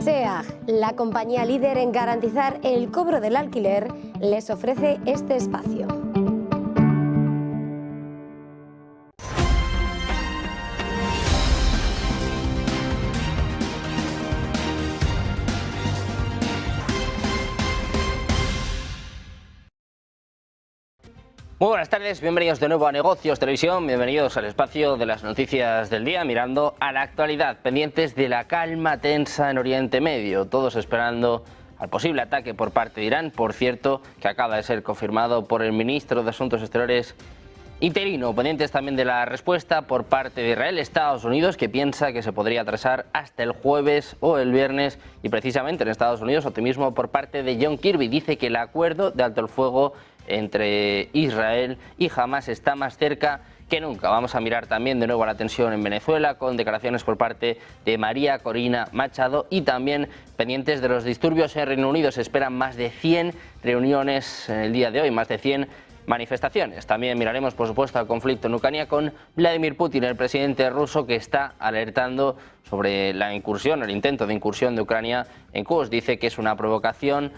SEAG, la compañía líder en garantizar el cobro del alquiler, les ofrece este espacio. Muy buenas tardes, bienvenidos de nuevo a Negocios Televisión, bienvenidos al espacio de las noticias del día, mirando a la actualidad, pendientes de la calma tensa en Oriente Medio, todos esperando al posible ataque por parte de Irán, por cierto, que acaba de ser confirmado por el ministro de Asuntos Exteriores interino, pendientes también de la respuesta por parte de Israel, Estados Unidos, que piensa que se podría atrasar hasta el jueves o el viernes, y precisamente en Estados Unidos, optimismo por parte de John Kirby, dice que el acuerdo de alto el fuego entre Israel y Hamas está más cerca que nunca. Vamos a mirar también de nuevo a la tensión en Venezuela, con declaraciones por parte de María Corina Machado, y también pendientes de los disturbios en Reino Unido. Se esperan más de 100 reuniones en el día de hoy, más de 100 manifestaciones. También miraremos, por supuesto, al conflicto en Ucrania con Vladimir Putin, el presidente ruso, que está alertando sobre la incursión, el intento de incursión de Ucrania en Kursk. Dice que es una provocación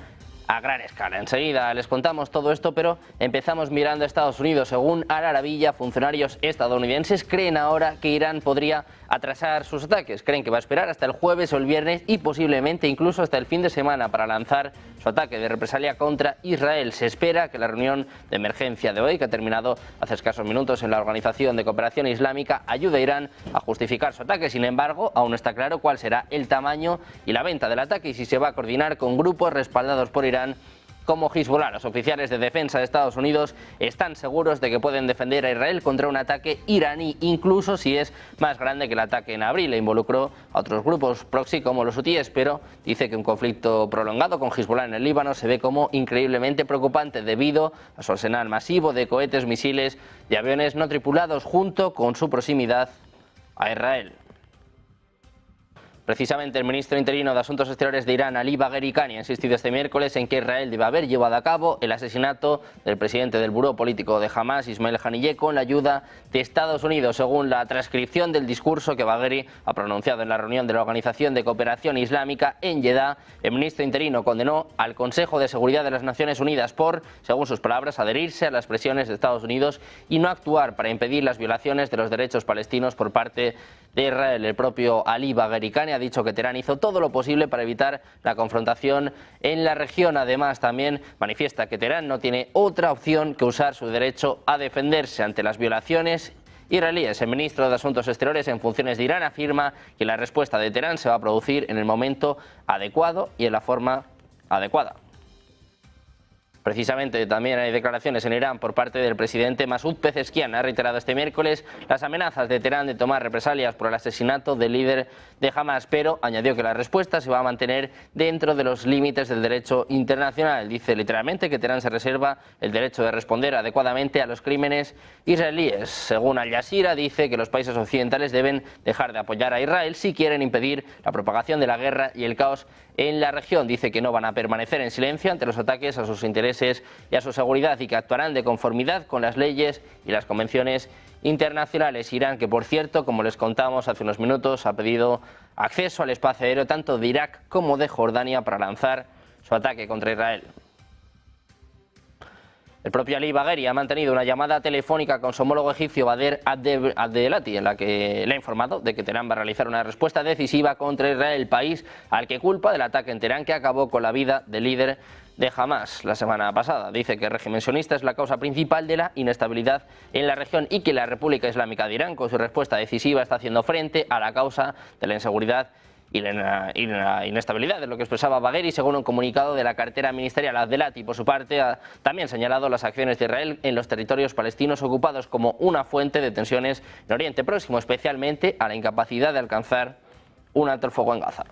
a gran escala. Enseguida les contamos todo esto, pero empezamos mirando a Estados Unidos. Según Al Arabiya, funcionarios estadounidenses creen ahora que Irán podría atrasar sus ataques. Creen que va a esperar hasta el jueves o el viernes y posiblemente incluso hasta el fin de semana para lanzar su ataque de represalia contra Israel. Se espera que la reunión de emergencia de hoy, que ha terminado hace escasos minutos en la Organización de Cooperación Islámica, ayude a Irán a justificar su ataque. Sin embargo, aún no está claro cuál será el tamaño y la venta del ataque y si se va a coordinar con grupos respaldados por Irán como Hezbollah. Los oficiales de defensa de Estados Unidos están seguros de que pueden defender a Israel contra un ataque iraní, incluso si es más grande que el ataque en abril. E involucró a otros grupos proxy como los hutíes, pero dice que un conflicto prolongado con Hezbollah en el Líbano se ve como increíblemente preocupante debido a su arsenal masivo de cohetes, misiles y aviones no tripulados, junto con su proximidad a Israel. Precisamente el ministro interino de Asuntos Exteriores de Irán, Ali Bagheri Kani, ha insistido este miércoles en que Israel debe haber llevado a cabo el asesinato del presidente del Buró Político de Hamas, Ismail Haniyeh, con la ayuda de Estados Unidos. Según la transcripción del discurso que Bagheri ha pronunciado en la reunión de la Organización de Cooperación Islámica en Jeddah, el ministro interino condenó al Consejo de Seguridad de las Naciones Unidas por, según sus palabras, adherirse a las presiones de Estados Unidos y no actuar para impedir las violaciones de los derechos palestinos por parte de Israel. El propio Ali Bagheri Kani ha dicho que Teherán hizo todo lo posible para evitar la confrontación en la región. Además, también manifiesta que Teherán no tiene otra opción que usar su derecho a defenderse ante las violaciones israelíes. El ministro de Asuntos Exteriores en funciones de Irán afirma que la respuesta de Teherán se va a producir en el momento adecuado y en la forma adecuada. Precisamente también hay declaraciones en Irán por parte del presidente Masoud Pezeshkian. Ha reiterado este miércoles las amenazas de Teherán de tomar represalias por el asesinato del líder de Hamas, pero añadió que la respuesta se va a mantener dentro de los límites del derecho internacional. Dice literalmente que Teherán se reserva el derecho de responder adecuadamente a los crímenes israelíes. Según Al Jazeera, dice que los países occidentales deben dejar de apoyar a Israel si quieren impedir la propagación de la guerra y el caos en la región. Dice que no van a permanecer en silencio ante los ataques a sus intereses y a su seguridad y que actuarán de conformidad con las leyes y las convenciones internacionales. Irán, que por cierto, como les contamos hace unos minutos, ha pedido acceso al espacio aéreo tanto de Irak como de Jordania para lanzar su ataque contra Israel. El propio Ali Bagheri ha mantenido una llamada telefónica con su homólogo egipcio Bader Abdelati, en la que le ha informado de que Teherán va a realizar una respuesta decisiva contra Israel, el país al que culpa del ataque en Teherán que acabó con la vida del líder de Hamas la semana pasada. Dice que el régimen sionista es la causa principal de la inestabilidad en la región y que la República Islámica de Irán, con su respuesta decisiva, está haciendo frente a la causa de la inseguridad y la inestabilidad, de lo que expresaba Bagheri, según un comunicado de la cartera ministerial. Abdelati, por su parte, ha también señalado las acciones de Israel en los territorios palestinos ocupados como una fuente de tensiones en Oriente Próximo, especialmente a la incapacidad de alcanzar un alto el fuego en Gaza.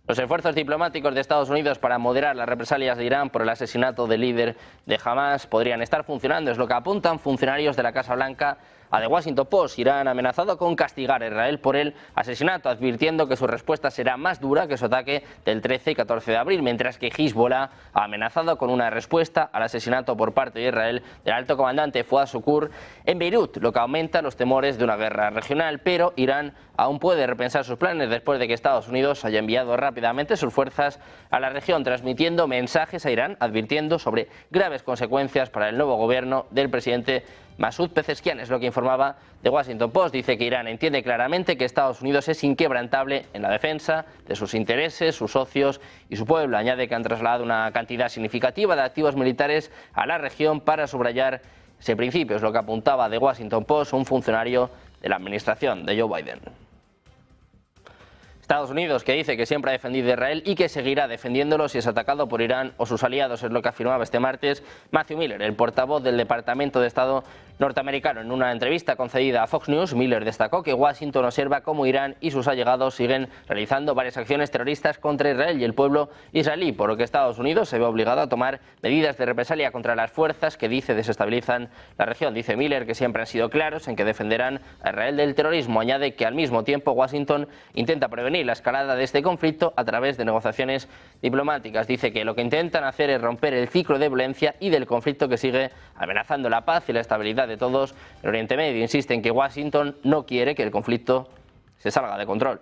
Los esfuerzos diplomáticos de Estados Unidos para moderar las represalias de Irán por el asesinato del líder de Hamas podrían estar funcionando, es lo que apuntan funcionarios de la Casa Blanca a The Washington Post. Irán ha amenazado con castigar a Israel por el asesinato, advirtiendo que su respuesta será más dura que su ataque del 13 y 14 de abril, mientras que Hezbollah ha amenazado con una respuesta al asesinato por parte de Israel del alto comandante Fuad Shukr en Beirut, lo que aumenta los temores de una guerra regional. Pero Irán aún puede repensar sus planes después de que Estados Unidos haya enviado rápidamente sus fuerzas a la región, transmitiendo mensajes a Irán advirtiendo sobre graves consecuencias para el nuevo gobierno del presidente Masoud Pezeshkian. Es lo que informaba The Washington Post. Dice que Irán entiende claramente que Estados Unidos es inquebrantable en la defensa de sus intereses, sus socios y su pueblo. Añade que han trasladado una cantidad significativa de activos militares a la región para subrayar ese principio. Es lo que apuntaba The Washington Post, un funcionario de la administración de Joe Biden. Estados Unidos, que dice que siempre ha defendido a Israel y que seguirá defendiéndolo si es atacado por Irán o sus aliados, es lo que afirmaba este martes Matthew Miller, el portavoz del Departamento de Estado norteamericano. En una entrevista concedida a Fox News, Miller destacó que Washington observa cómo Irán y sus allegados siguen realizando varias acciones terroristas contra Israel y el pueblo israelí, por lo que Estados Unidos se ve obligado a tomar medidas de represalia contra las fuerzas que dice desestabilizan la región. Dice Miller que siempre han sido claros en que defenderán a Israel del terrorismo. Añade que al mismo tiempo Washington intenta prevenir la escalada de este conflicto a través de negociaciones diplomáticas. Dice que lo que intentan hacer es romper el ciclo de violencia y del conflicto que sigue amenazando la paz y la estabilidad de todos en Oriente Medio. Insiste en que Washington no quiere que el conflicto se salga de control.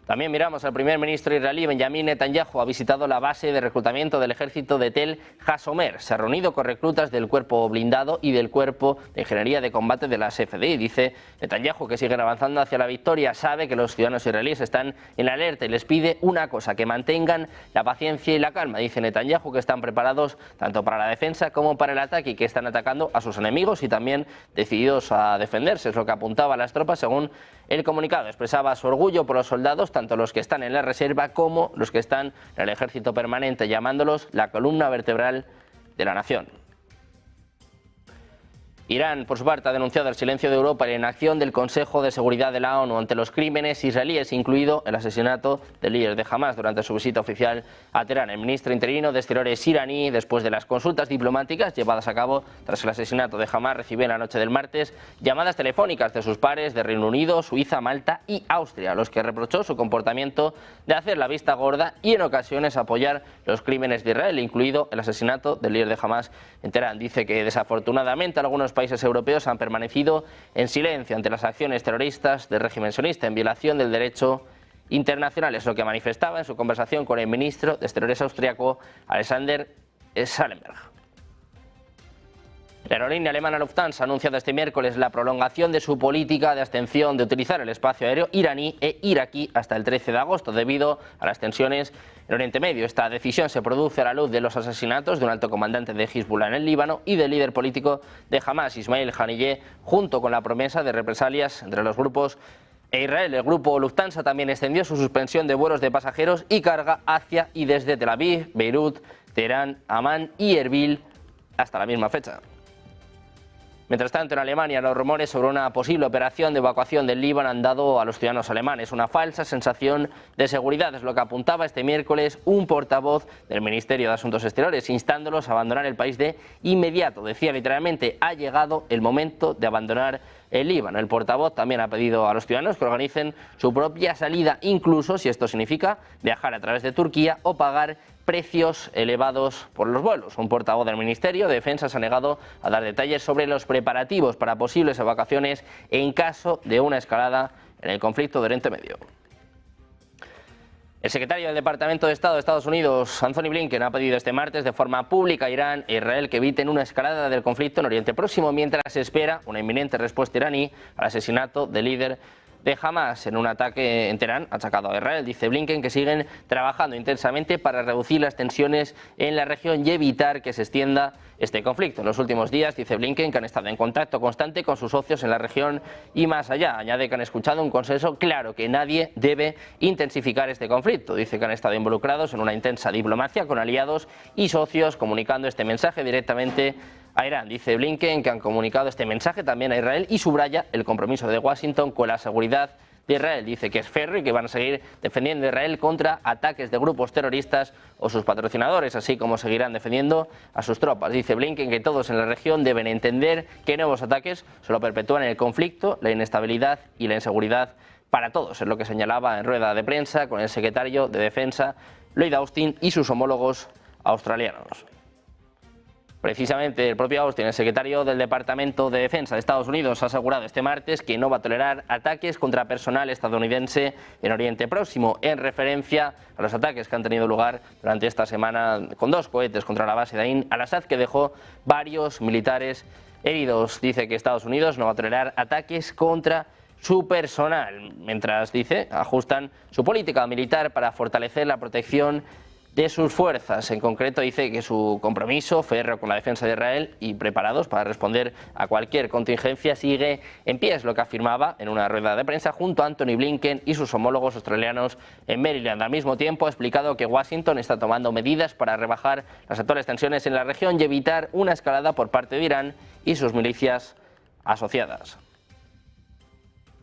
También miramos al primer ministro israelí Benjamin Netanyahu. Ha visitado la base de reclutamiento del ejército de Tel Hashomer. Se ha reunido con reclutas del cuerpo blindado y del cuerpo de ingeniería de combate de la CFDI. Dice Netanyahu que siguen avanzando hacia la victoria. Sabe que los ciudadanos israelíes están en alerta y les pide una cosa: que mantengan la paciencia y la calma. Dice Netanyahu que están preparados tanto para la defensa como para el ataque y que están atacando a sus enemigos y también decididos a defenderse. Es lo que apuntaba a las tropas según el comunicado. Expresaba su orgullo por los soldados, tanto los que están en la reserva como los que están en el ejército permanente, llamándolos la columna vertebral de la nación. Irán, por su parte, ha denunciado el silencio de Europa y la inacción del Consejo de Seguridad de la ONU ante los crímenes israelíes, incluido el asesinato del líder de Hamas durante su visita oficial a Teherán. El ministro interino de Exteriores iraní, después de las consultas diplomáticas llevadas a cabo tras el asesinato de Hamas, recibió en la noche del martes llamadas telefónicas de sus pares de Reino Unido, Suiza, Malta y Austria, a los que reprochó su comportamiento de hacer la vista gorda y en ocasiones apoyar los crímenes de Israel, incluido el asesinato del líder de Hamas en Teherán. Dice que desafortunadamente algunos países europeos han permanecido en silencio ante las acciones terroristas del régimen sionista en violación del derecho internacional. Es lo que manifestaba en su conversación con el ministro de Exteriores austriaco Alexander Schallenberg. La aerolínea alemana Lufthansa ha anunciado este miércoles la prolongación de su política de abstención de utilizar el espacio aéreo iraní e iraquí hasta el 13 de agosto debido a las tensiones en Oriente Medio. Esta decisión se produce a la luz de los asesinatos de un alto comandante de Hezbollah en el Líbano y del líder político de Hamas, Ismail Haniyeh, junto con la promesa de represalias entre los grupos e Israel. El grupo Lufthansa también extendió su suspensión de vuelos de pasajeros y carga hacia y desde Tel Aviv, Beirut, Teherán, Amán y Erbil hasta la misma fecha. Mientras tanto, en Alemania, los rumores sobre una posible operación de evacuación del Líbano han dado a los ciudadanos alemanes una falsa sensación de seguridad. Es lo que apuntaba este miércoles un portavoz del Ministerio de Asuntos Exteriores, instándolos a abandonar el país de inmediato. Decía literalmente: ha llegado el momento de abandonar el Líbano. El portavoz también ha pedido a los ciudadanos que organicen su propia salida, incluso si esto significa viajar a través de Turquía o pagar precios elevados por los vuelos. Un portavoz del Ministerio de Defensa se ha negado a dar detalles sobre los preparativos para posibles evacuaciones en caso de una escalada en el conflicto de Oriente Medio. El secretario del Departamento de Estado de Estados Unidos, Anthony Blinken, ha pedido este martes de forma pública a Irán e Israel que eviten una escalada del conflicto en Oriente Próximo, mientras se espera una inminente respuesta iraní al asesinato del líder de Hamas en un ataque en Teherán achacado a Israel. Dice Blinken que siguen trabajando intensamente para reducir las tensiones en la región y evitar que se extienda este conflicto. En los últimos días, dice Blinken, que han estado en contacto constante con sus socios en la región y más allá. Añade que han escuchado un consenso claro que nadie debe intensificar este conflicto. Dice que han estado involucrados en una intensa diplomacia con aliados y socios, comunicando este mensaje directamente a Irán. Dice Blinken que han comunicado este mensaje también a Israel y subraya el compromiso de Washington con la seguridad de Israel. Dice que es férreo y que van a seguir defendiendo a Israel contra ataques de grupos terroristas o sus patrocinadores, así como seguirán defendiendo a sus tropas. Dice Blinken que todos en la región deben entender que nuevos ataques solo perpetúan el conflicto, la inestabilidad y la inseguridad para todos. Es lo que señalaba en rueda de prensa con el secretario de Defensa, Lloyd Austin, y sus homólogos australianos. Precisamente el propio Austin, el secretario del Departamento de Defensa de Estados Unidos, ha asegurado este martes que no va a tolerar ataques contra personal estadounidense en Oriente Próximo, en referencia a los ataques que han tenido lugar durante esta semana con 2 cohetes contra la base de Ain al-Assad, que dejó varios militares heridos. Dice que Estados Unidos no va a tolerar ataques contra su personal, mientras, dice, ajustan su política militar para fortalecer la protección de sus fuerzas. En concreto, dice que su compromiso férreo con la defensa de Israel y preparados para responder a cualquier contingencia sigue en pie, es lo que afirmaba en una rueda de prensa junto a Antony Blinken y sus homólogos australianos en Maryland. Al mismo tiempo, ha explicado que Washington está tomando medidas para rebajar las actuales tensiones en la región y evitar una escalada por parte de Irán y sus milicias asociadas.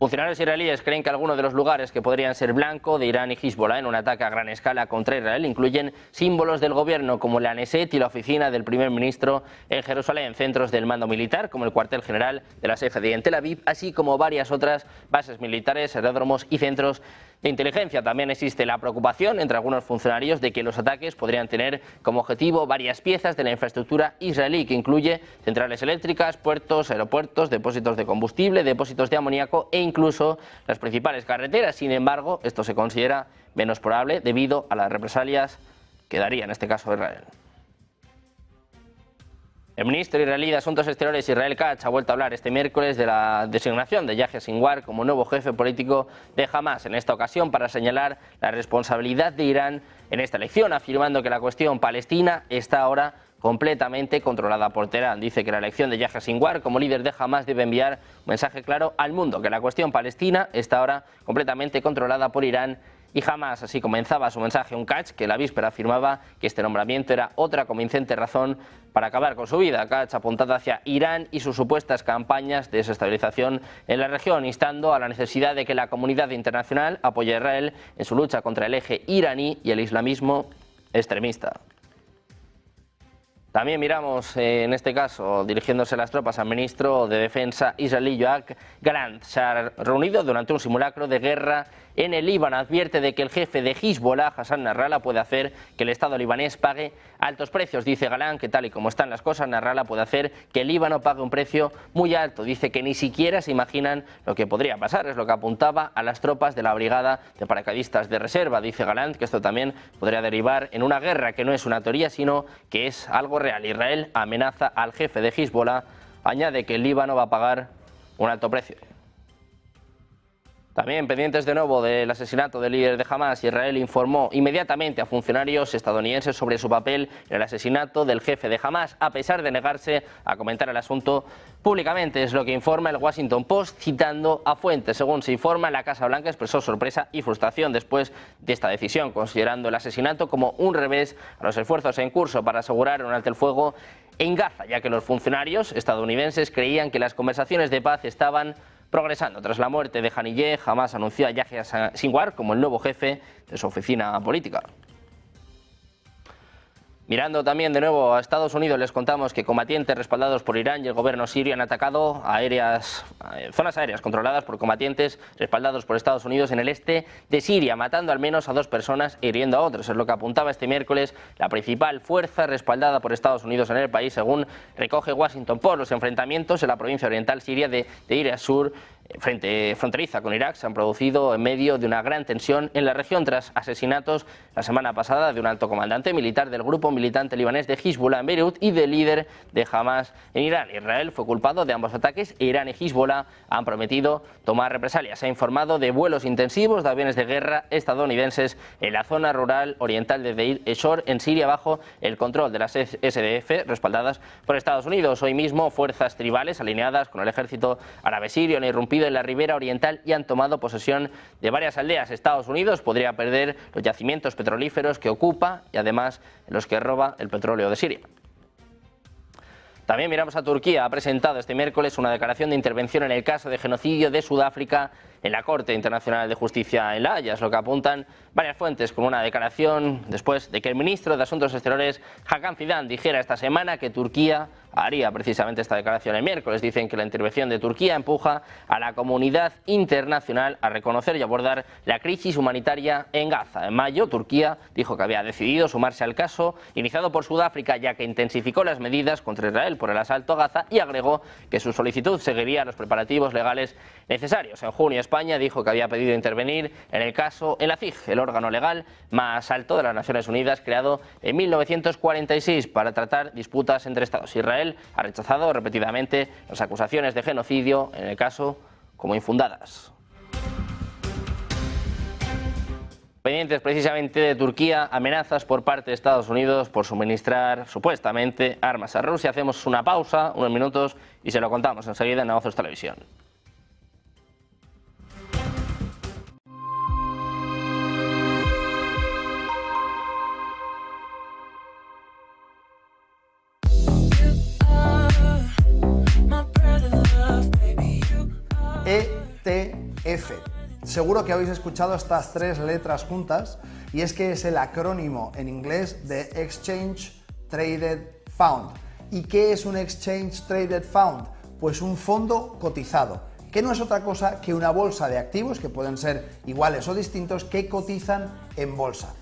Funcionarios israelíes creen que algunos de los lugares que podrían ser blanco de Irán y Hezbollah en un ataque a gran escala contra Israel incluyen símbolos del gobierno como la Knesset y la oficina del primer ministro en Jerusalén, centros del mando militar como el cuartel general de la CFDI en Tel Aviv, así como varias otras bases militares, aeródromos y centros de inteligencia. También existe la preocupación entre algunos funcionarios de que los ataques podrían tener como objetivo varias piezas de la infraestructura israelí, que incluye centrales eléctricas, puertos, aeropuertos, depósitos de combustible, depósitos de amoníaco e incluso las principales carreteras. Sin embargo, esto se considera menos probable debido a las represalias que daría en este caso Israel. El ministro israelí de Asuntos Exteriores, Israel Katz, ha vuelto a hablar este miércoles de la designación de Yahya Sinwar como nuevo jefe político de Hamas, en esta ocasión para señalar la responsabilidad de Irán en esta elección, afirmando que la cuestión palestina está ahora completamente controlada por Teherán. Dice que la elección de Yahya Sinwar como líder de Hamas debe enviar un mensaje claro al mundo, que la cuestión palestina está ahora completamente controlada por Irán y Hamas. Así comenzaba su mensaje un Katz, que la víspera afirmaba que este nombramiento era otra convincente razón para acabar con su vida. Katz apuntado hacia Irán y sus supuestas campañas de desestabilización en la región, instando a la necesidad de que la comunidad internacional apoye a Israel en su lucha contra el eje iraní y el islamismo extremista. También miramos, en este caso, dirigiéndose las tropas al ministro de Defensa israelí Yoav Gallant. Se ha reunido durante un simulacro de guerra en el Líbano. Advierte de que el jefe de Hezbollah, Hassan Nasrallah, puede hacer que el Estado libanés pague altos precios. Dice Gallant que tal y como están las cosas, Nasrallah puede hacer que el Líbano pague un precio muy alto. Dice que ni siquiera se imaginan lo que podría pasar. Es lo que apuntaba a las tropas de la brigada de paracaidistas de reserva. Dice Gallant que esto también podría derivar en una guerra que no es una teoría, sino que es algo real. Israel amenaza al jefe de Hezbollah, añade que el Líbano va a pagar un alto precio. También pendientes de nuevo del asesinato del líder de Hamas, Israel informó inmediatamente a funcionarios estadounidenses sobre su papel en el asesinato del jefe de Hamas, a pesar de negarse a comentar el asunto públicamente. Es lo que informa el Washington Post, citando a fuentes. Según se informa, la Casa Blanca expresó sorpresa y frustración después de esta decisión, considerando el asesinato como un revés a los esfuerzos en curso para asegurar un alto el fuego en Gaza, ya que los funcionarios estadounidenses creían que las conversaciones de paz estaban progresando. Tras la muerte de Haniyeh, Hamas anunció a Yahya Sinwar como el nuevo jefe de su oficina política. Mirando también de nuevo a Estados Unidos, les contamos que combatientes respaldados por Irán y el gobierno sirio han atacado zonas aéreas controladas por combatientes respaldados por Estados Unidos en el este de Siria, matando al menos a 2 personas e hiriendo a otros. Es lo que apuntaba este miércoles la principal fuerza respaldada por Estados Unidos en el país, según recoge Washington Post. Los enfrentamientos en la provincia oriental siria de Deir ez-Zor, fronteriza con Irak, se han producido en medio de una gran tensión en la región tras asesinatos la semana pasada de un alto comandante militar del grupo militante libanés de Hezbollah en Beirut y del líder de Hamas en Irán. Israel fue culpado de ambos ataques e Irán y Hezbollah han prometido tomar represalias. Se ha informado de vuelos intensivos de aviones de guerra estadounidenses en la zona rural oriental de Deir ez-Zor en Siria bajo el control de las SDF respaldadas por Estados Unidos. Hoy mismo fuerzas tribales alineadas con el ejército árabe sirio han irrumpido en la ribera oriental y han tomado posesión de varias aldeas. Estados Unidos podría perder los yacimientos petrolíferos que ocupa y además en los que roba el petróleo de Siria. También miramos a Turquía. Ha presentado este miércoles una declaración de intervención en el caso de genocidio de Sudáfrica en la Corte Internacional de Justicia en La Haya. Es lo que apuntan varias fuentes, con una declaración después de que el ministro de Asuntos Exteriores, Hakan Fidan, dijera esta semana que Turquía haría precisamente esta declaración el miércoles. Dicen que la intervención de Turquía empuja a la comunidad internacional a reconocer y abordar la crisis humanitaria en Gaza. En mayo, Turquía dijo que había decidido sumarse al caso iniciado por Sudáfrica, ya que intensificó las medidas contra Israel por el asalto a Gaza, y agregó que su solicitud seguiría los preparativos legales necesarios. En junio, España dijo que había pedido intervenir en el caso en la CIG, el órgano legal más alto de las Naciones Unidas, creado en 1946 para tratar disputas entre Estados. Israel ha rechazado repetidamente las acusaciones de genocidio en el caso como infundadas. Pendientes precisamente de Turquía, amenazas por parte de Estados Unidos por suministrar supuestamente armas a Rusia. Hacemos una pausa, unos minutos, y se lo contamos enseguida en Negocios Televisión. ETF. Seguro que habéis escuchado estas tres letras juntas, y es que es el acrónimo en inglés de Exchange Traded Fund. ¿Y qué es un Exchange Traded Fund? Pues un fondo cotizado, que no es otra cosa que una bolsa de activos, que pueden ser iguales o distintos, que cotizan en bolsa.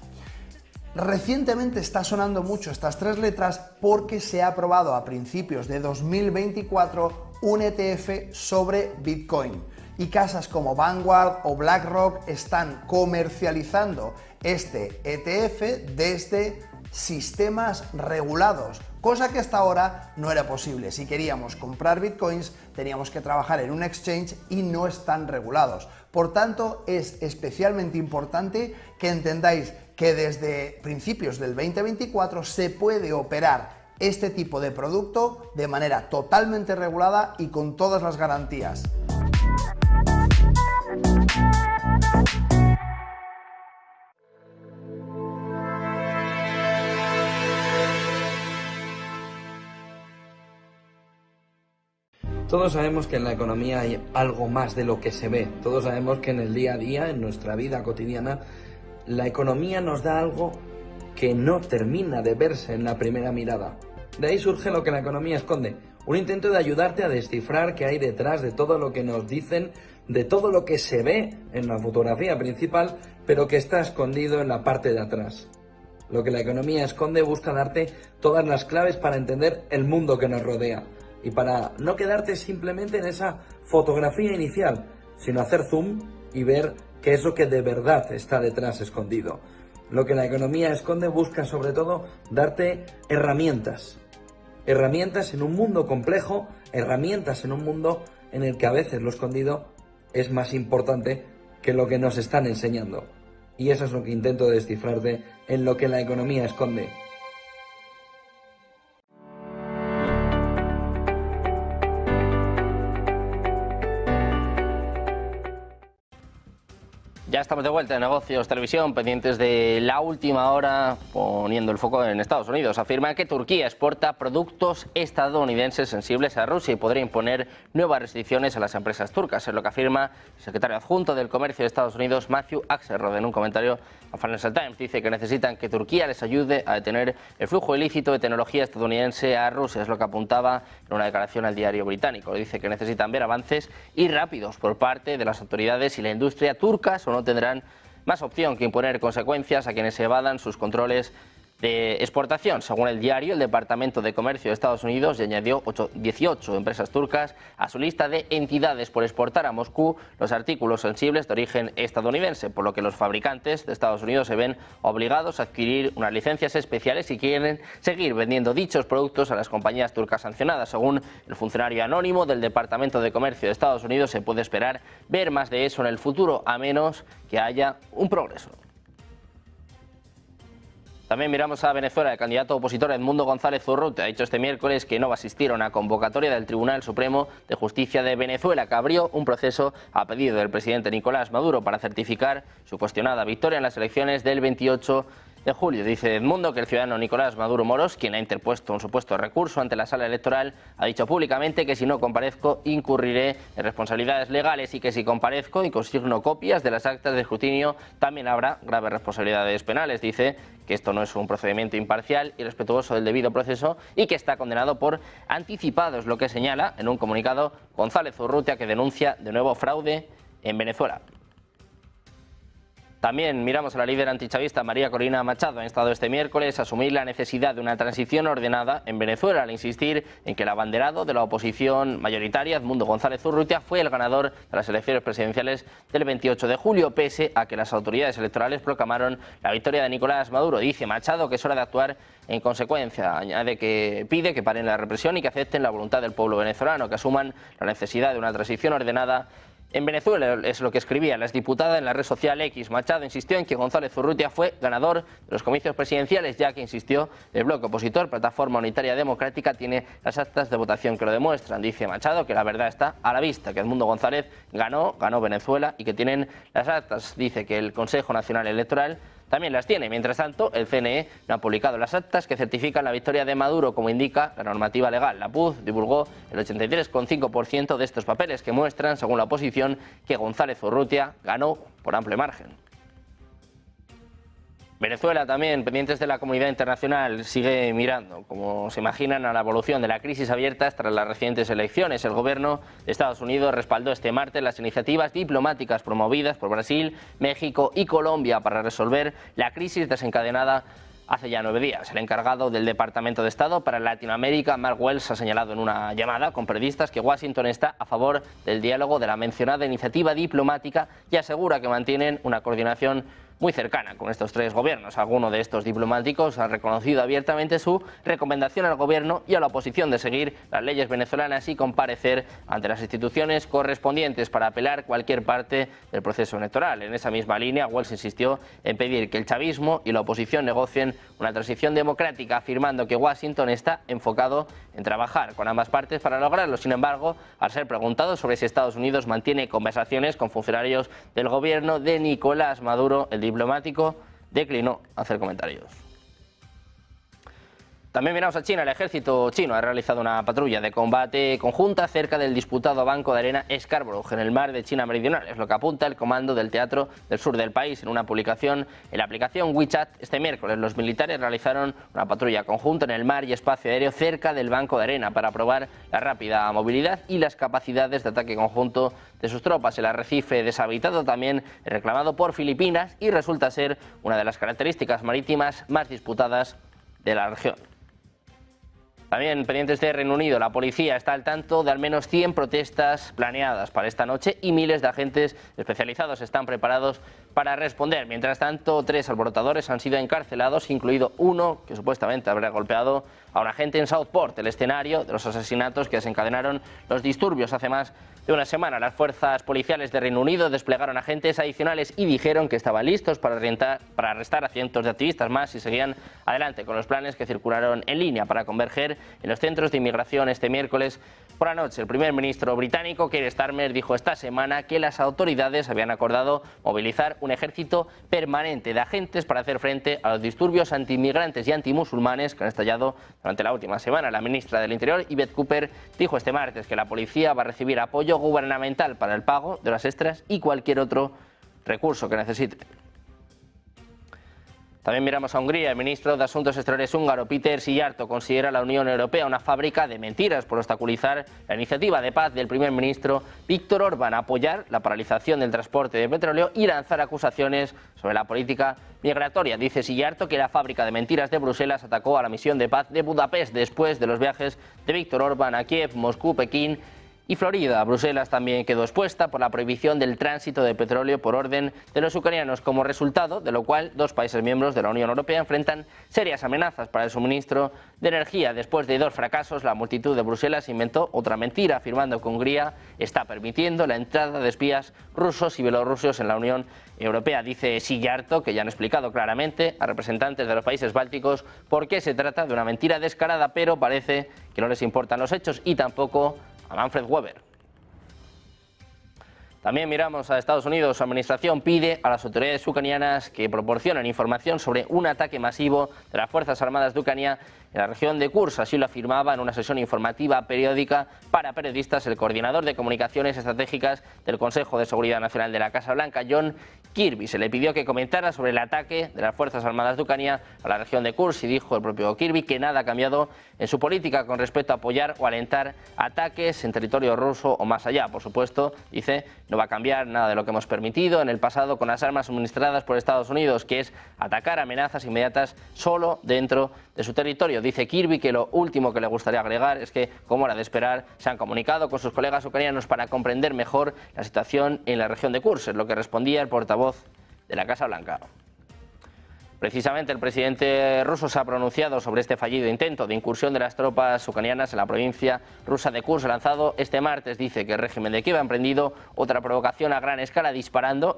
Recientemente está sonando mucho estas tres letras porque se ha aprobado a principios de 2024 un ETF sobre Bitcoin, y casas como Vanguard o BlackRock están comercializando este ETF desde sistemas regulados, cosa que hasta ahora no era posible. Si queríamos comprar Bitcoins teníamos que trabajar en un exchange y no están regulados. Por tanto, es especialmente importante que entendáis que desde principios del 2024 se puede operar este tipo de producto de manera totalmente regulada y con todas las garantías. Todos sabemos que en la economía hay algo más de lo que se ve. Todos sabemos que en el día a día, en nuestra vida cotidiana, la economía nos da algo que no termina de verse en la primera mirada. De ahí surge lo que la economía esconde. Un intento de ayudarte a descifrar qué hay detrás de todo lo que nos dicen, de todo lo que se ve en la fotografía principal, pero que está escondido en la parte de atrás. Lo que la economía esconde busca darte todas las claves para entender el mundo que nos rodea, y para no quedarte simplemente en esa fotografía inicial, sino hacer zoom y ver qué es lo que de verdad está detrás escondido. Lo que la economía esconde busca sobre todo darte herramientas. Herramientas en un mundo complejo, herramientas en un mundo en el que a veces lo escondido es más importante que lo que nos están enseñando. Y eso es lo que intento descifrarte en lo que la economía esconde. Ya estamos de vuelta en Negocios Televisión, pendientes de la última hora, poniendo el foco en Estados Unidos. Afirma que Turquía exporta productos estadounidenses sensibles a Rusia y podría imponer nuevas restricciones a las empresas turcas. Es lo que afirma el secretario adjunto del Comercio de Estados Unidos, Matthew Axelrod, en un comentario a Financial Times. Dice que necesitan que Turquía les ayude a detener el flujo ilícito de tecnología estadounidense a Rusia. Es lo que apuntaba en una declaración al diario británico. Dice que necesitan ver avances y rápidos por parte de las autoridades y la industria turcas, o no tendrán más opción que imponer consecuencias a quienes evadan sus controles de exportación. Según el diario, el Departamento de Comercio de Estados Unidos ya añadió 18 empresas turcas a su lista de entidades por exportar a Moscú los artículos sensibles de origen estadounidense, por lo que los fabricantes de Estados Unidos se ven obligados a adquirir unas licencias especiales si quieren seguir vendiendo dichos productos a las compañías turcas sancionadas. Según el funcionario anónimo del Departamento de Comercio de Estados Unidos, se puede esperar ver más de eso en el futuro, a menos que haya un progreso. También miramos a Venezuela. El candidato opositor Edmundo González Urrutia ha dicho este miércoles que no va a asistir a una convocatoria del Tribunal Supremo de Justicia de Venezuela, que abrió un proceso a pedido del presidente Nicolás Maduro para certificar su cuestionada victoria en las elecciones del 28 de julio. Dice Edmundo que el ciudadano Nicolás Maduro Moros, quien ha interpuesto un supuesto recurso ante la sala electoral, ha dicho públicamente que si no comparezco incurriré en responsabilidades legales y que si comparezco y consigno copias de las actas de escrutinio también habrá graves responsabilidades penales. Dice que esto no es un procedimiento imparcial y respetuoso del debido proceso y que está condenado por anticipado, es lo que señala en un comunicado González Urrutia, que denuncia de nuevo fraude en Venezuela. También miramos a la líder antichavista María Corina Machado. Ha instado este miércoles a asumir la necesidad de una transición ordenada en Venezuela, al insistir en que el abanderado de la oposición mayoritaria, Edmundo González Urrutia, fue el ganador de las elecciones presidenciales del 28 de julio, pese a que las autoridades electorales proclamaron la victoria de Nicolás Maduro. Dice Machado que es hora de actuar en consecuencia. Añade que pide que paren la represión y que acepten la voluntad del pueblo venezolano, que asuman la necesidad de una transición ordenada en Venezuela. Es lo que escribía la exdiputada en la red social X. Machado insistió en que González Urrutia fue ganador de los comicios presidenciales, ya que, insistió, el bloque opositor, Plataforma Unitaria Democrática, tiene las actas de votación que lo demuestran. Dice Machado que la verdad está a la vista, que Edmundo González ganó Venezuela y que tienen las actas. Dice que el Consejo Nacional Electoral también las tiene. Mientras tanto, el CNE no ha publicado las actas que certifican la victoria de Maduro, como indica la normativa legal. La PUD divulgó el 83,5% de estos papeles, que muestran, según la oposición, que González Urrutia ganó por amplio margen. Venezuela también, pendientes de la comunidad internacional, sigue mirando, como se imaginan, a la evolución de la crisis abierta tras las recientes elecciones. El gobierno de Estados Unidos respaldó este martes las iniciativas diplomáticas promovidas por Brasil, México y Colombia para resolver la crisis desencadenada hace ya 9 días. El encargado del Departamento de Estado para Latinoamérica, Mark Wells, ha señalado en una llamada con periodistas que Washington está a favor del diálogo de la mencionada iniciativa diplomática y asegura que mantienen una coordinación muy cercana con estos 3 gobiernos. Alguno de estos diplomáticos ha reconocido abiertamente su recomendación al gobierno y a la oposición de seguir las leyes venezolanas y comparecer ante las instituciones correspondientes para apelar cualquier parte del proceso electoral. En esa misma línea, Wells insistió en pedir que el chavismo y la oposición negocien una transición democrática, afirmando que Washington está enfocado en trabajar con ambas partes para lograrlo. Sin embargo, al ser preguntado sobre si Estados Unidos mantiene conversaciones con funcionarios del gobierno de Nicolás Maduro, el diplomático declinó hacer comentarios. También miramos a China. El ejército chino ha realizado una patrulla de combate conjunta cerca del disputado banco de arena Scarborough, en el mar de China Meridional. Es lo que apunta el comando del teatro del sur del país en una publicación en la aplicación WeChat. Este miércoles los militares realizaron una patrulla conjunta en el mar y espacio aéreo cerca del banco de arena para probar la rápida movilidad y las capacidades de ataque conjunto de sus tropas. El arrecife deshabitado también es reclamado por Filipinas y resulta ser una de las características marítimas más disputadas de la región. También pendientes de Reino Unido, la policía está al tanto de al menos 100 protestas planeadas para esta noche y miles de agentes especializados están preparados para responder. Mientras tanto, 3 alborotadores han sido encarcelados, incluido uno que supuestamente habría golpeado a un agente en Southport, el escenario de los asesinatos que desencadenaron los disturbios hace más de una semana. Las fuerzas policiales de Reino Unido desplegaron agentes adicionales y dijeron que estaban listos para arrestar a cientos de activistas más y seguían adelante con los planes que circularon en línea para converger en los centros de inmigración este miércoles por la noche. El primer ministro británico, Keir Starmer, dijo esta semana que las autoridades habían acordado movilizar un ejército permanente de agentes para hacer frente a los disturbios antiinmigrantes y antimusulmanes que han estallado durante la última semana. La ministra del Interior, Yvette Cooper, dijo este martes que la policía va a recibir apoyo gubernamental para el pago de las extras y cualquier otro recurso que necesite. También miramos a Hungría. El ministro de Asuntos Exteriores húngaro, Péter Szijjártó, considera a la Unión Europea una fábrica de mentiras por obstaculizar la iniciativa de paz del primer ministro Viktor Orbán, apoyar la paralización del transporte de petróleo y lanzar acusaciones sobre la política migratoria. Dice Szijjártó que la fábrica de mentiras de Bruselas atacó a la misión de paz de Budapest después de los viajes de Viktor Orbán a Kiev, Moscú, Pekín y Florida. Bruselas también quedó expuesta por la prohibición del tránsito de petróleo por orden de los ucranianos, como resultado de lo cual 2 países miembros de la Unión Europea enfrentan serias amenazas para el suministro de energía. Después de 2 fracasos, la multitud de Bruselas inventó otra mentira, afirmando que Hungría está permitiendo la entrada de espías rusos y bielorrusos en la Unión Europea. Dice Szijjártó que ya han explicado claramente a representantes de los países bálticos por qué se trata de una mentira descarada, pero parece que no les importan los hechos y tampoco a Manfred Weber. También miramos a Estados Unidos. Su administración pide a las autoridades ucranianas que proporcionen información sobre un ataque masivo de las Fuerzas Armadas de Ucrania en la región de Kursk. Así lo afirmaba en una sesión informativa periódica para periodistas el coordinador de comunicaciones estratégicas del Consejo de Seguridad Nacional de la Casa Blanca, John Kirby. Se le pidió que comentara sobre el ataque de las Fuerzas Armadas de Ucrania a la región de Kursk y dijo el propio Kirby que nada ha cambiado en su política con respecto a apoyar o alentar ataques en territorio ruso o más allá. Por supuesto, dice, no va a cambiar nada de lo que hemos permitido en el pasado con las armas suministradas por Estados Unidos, que es atacar amenazas inmediatas solo dentro de su territorio. Dice Kirby que lo último que le gustaría agregar es que, como era de esperar, se han comunicado con sus colegas ucranianos para comprender mejor la situación en la región de Kursk, es lo que respondía el portavoz de la Casa Blanca. Precisamente el presidente ruso se ha pronunciado sobre este fallido intento de incursión de las tropas ucranianas en la provincia rusa de Kursk, lanzado este martes. Dice que el régimen de Kiev ha emprendido otra provocación a gran escala, disparando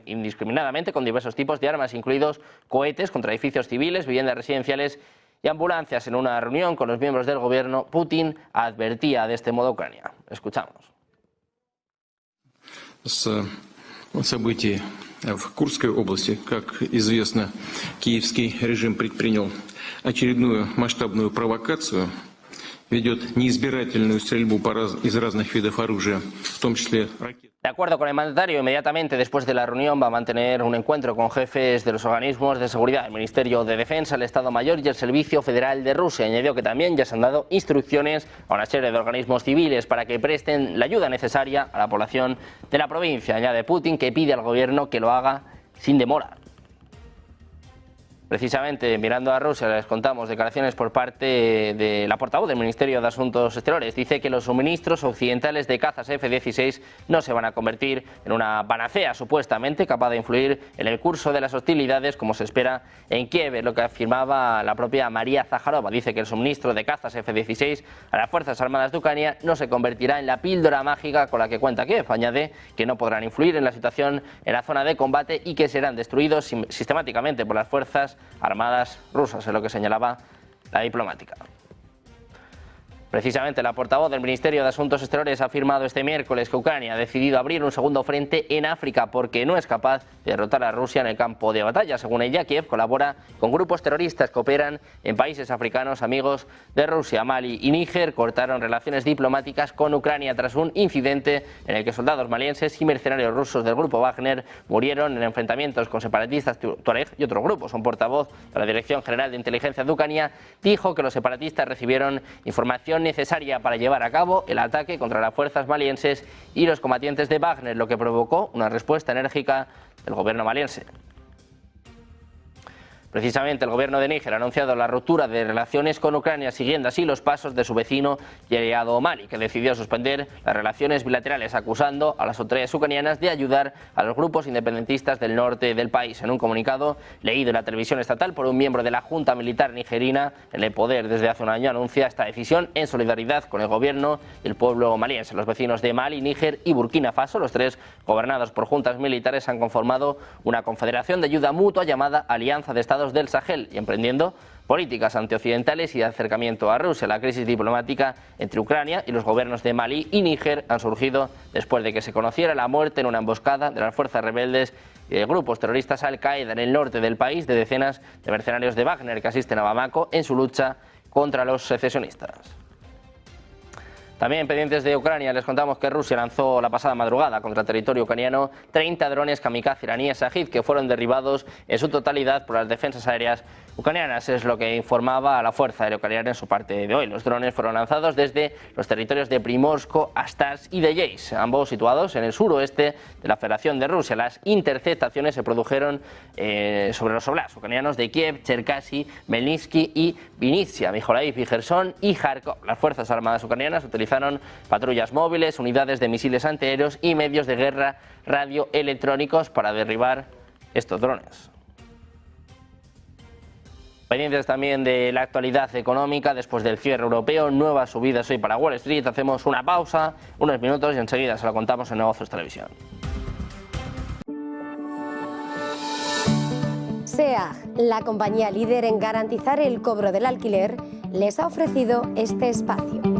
indiscriminadamente con diversos tipos de armas, incluidos cohetes contra edificios civiles, viviendas residenciales y ambulancias. En una reunión con los miembros del gobierno, Putin advertía de este modo a Ucrania. Escuchamos. Событий в Курской области, как известно, киевский режим предпринял очередную масштабную провокацию, ведет неизбирательную стрельбу из разных видов оружия, в том числе ракет. De acuerdo con el mandatario, inmediatamente después de la reunión va a mantener un encuentro con jefes de los organismos de seguridad, el Ministerio de Defensa, el Estado Mayor y el Servicio Federal de Rusia. Añadió que también ya se han dado instrucciones a una serie de organismos civiles para que presten la ayuda necesaria a la población de la provincia. Añade Putin que pide al gobierno que lo haga sin demora. Precisamente mirando a Rusia, les contamos declaraciones por parte de la portavoz del Ministerio de Asuntos Exteriores. Dice que los suministros occidentales de cazas F-16 no se van a convertir en una panacea supuestamente capaz de influir en el curso de las hostilidades como se espera en Kiev, es lo que afirmaba la propia María Zaharova. Dice que el suministro de cazas F-16 a las Fuerzas Armadas de Ucrania no se convertirá en la píldora mágica con la que cuenta Kiev. Añade que no podrán influir en la situación en la zona de combate y que serán destruidos sistemáticamente por las Fuerzas Armadas rusas, es lo que señalaba la diplomática. Precisamente la portavoz del Ministerio de Asuntos Exteriores ha afirmado este miércoles que Ucrania ha decidido abrir un segundo frente en África porque no es capaz de derrotar a Rusia en el campo de batalla. Según ella, Kiev colabora con grupos terroristas que operan en países africanos amigos de Rusia. Mali y Níger cortaron relaciones diplomáticas con Ucrania tras un incidente en el que soldados malienses y mercenarios rusos del grupo Wagner murieron en enfrentamientos con separatistas tuareg y otros grupos. Un portavoz de la Dirección General de Inteligencia de Ucrania dijo que los separatistas recibieron información necesaria para llevar a cabo el ataque contra las fuerzas malienses y los combatientes de Wagner, lo que provocó una respuesta enérgica del gobierno maliense. Precisamente el gobierno de Níger ha anunciado la ruptura de relaciones con Ucrania, siguiendo así los pasos de su vecino y aliado Mali, que decidió suspender las relaciones bilaterales, acusando a las autoridades ucranianas de ayudar a los grupos independentistas del norte del país. En un comunicado leído en la televisión estatal por un miembro de la Junta Militar nigerina en el poder desde hace un año, anuncia esta decisión en solidaridad con el gobierno y el pueblo maliense. Los vecinos de Mali, Níger y Burkina Faso, los tres gobernados por juntas militares, han conformado una confederación de ayuda mutua llamada Alianza de Estados del Sahel y emprendiendo políticas antioccidentales y de acercamiento a Rusia. La crisis diplomática entre Ucrania y los gobiernos de Mali y Níger han surgido después de que se conociera la muerte en una emboscada de las fuerzas rebeldes y de grupos terroristas Al-Qaeda en el norte del país de decenas de mercenarios de Wagner que asisten a Bamako en su lucha contra los secesionistas. También pendientes de Ucrania, les contamos que Rusia lanzó la pasada madrugada contra el territorio ucraniano 30 drones kamikaze iraníes Shahid que fueron derribados en su totalidad por las defensas aéreas ucranianas. Es lo que informaba a la Fuerza Aérea Ucraniana en su parte de hoy. Los drones fueron lanzados desde los territorios de Primorsko, Astars y de Yeisk, ambos situados en el suroeste de la Federación de Rusia. Las interceptaciones se produjeron sobre los oblasts ucranianos de Kiev, Cherkasy, Melnytsky y Vinnytsia, Mykolaiv y Gerson y Kharkov. Las Fuerzas Armadas ucranianas utilizaron patrullas móviles, unidades de misiles antiaéreos y medios de guerra radioelectrónicos para derribar estos drones. Pendientes también de la actualidad económica después del cierre europeo, nuevas subidas hoy para Wall Street. Hacemos una pausa, unos minutos y enseguida se lo contamos en Negocios Televisión. SEAG, la compañía líder en garantizar el cobro del alquiler, les ha ofrecido este espacio.